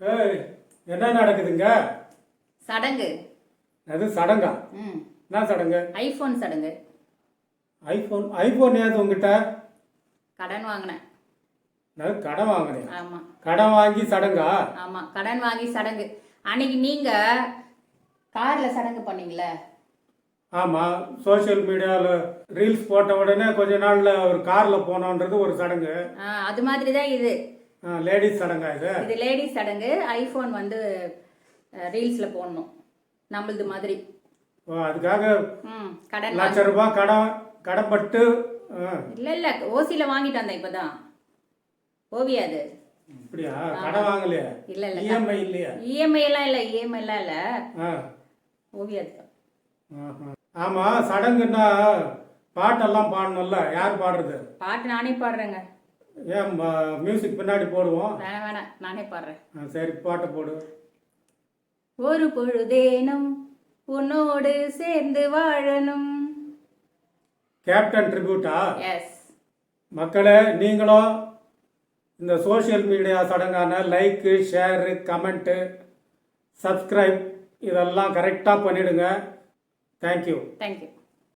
ஏய், என்ன நடக்குதுங்க? சடங்கு. அது சடங்கா? ம். என்ன சடங்கு? ஐஃபோன் சடங்கு. ஐஃபோன் ஐஃபோன் ஏது உங்ககிட்ட? கடன் வாங்கினேன். நான் கடன் வாங்கினேன். ஆமா கடன் வாங்கி சடங்கா? ஆமா கடன் வாங்கி சடங்கு. அன்னைக்கு நீங்க கார்ல சடங்கு பண்ணீங்களே. ஆமாம், சோஷியல் மீடியாவில் ரீல்ஸ் போட்ட உடனே கொஞ்ச நாளில் ஒரு காரில் போனோன்றது ஒரு சடங்கு. அது மாதிரி தான் இது. லேடிஸ் சடங்கா இது? இது லேடிஸ் சடங்கு. ஐஃபோன் வந்து ரீல்ஸில் போடணும் நம்மளது மாதிரி. ஓ, அதுக்காக கடன் லட்ச ரூபாய் கடன்பட்டு. இல்லை இல்லை, ஓசியில் வாங்கிட்டு வந்தேன் இப்போதான். ஓவியா அது? அப்படியா? கடன் வாங்கலையா? இல்லை இல்லை, இஎம்ஐ இல்லையா? இஎம்ஐ எல்லாம் இல்லை, இஎம்ஐ எல்லாம் இல்லை. ஓவியா அது. ஆமாம், சடங்குன்னா பாட்டெல்லாம் பாடணும்ல, யார் பாடுறது? பாட்டு நானே பாடுறேங்க. ஏன் மியூசிக் பின்னாடி போடுவோம்? வேணாம் வேணாம், நானே பாடுறேன். சரி, பாட்டை போடு. ஒரு பொழுதேனும் உன்னோடு சேர்ந்து வாழணும். கேப்டன் ட்ரிபியூட்டா? எஸ். மக்களே, நீங்களும் இந்த சோஷியல் மீடியா சடங்கான லைக்கு, ஷேரு, கமெண்ட்டு, சப்ஸ்கிரைப் இதெல்லாம் கரெக்டாக பண்ணிவிடுங்க. தேங்க்யூ. தேங்க்யூ.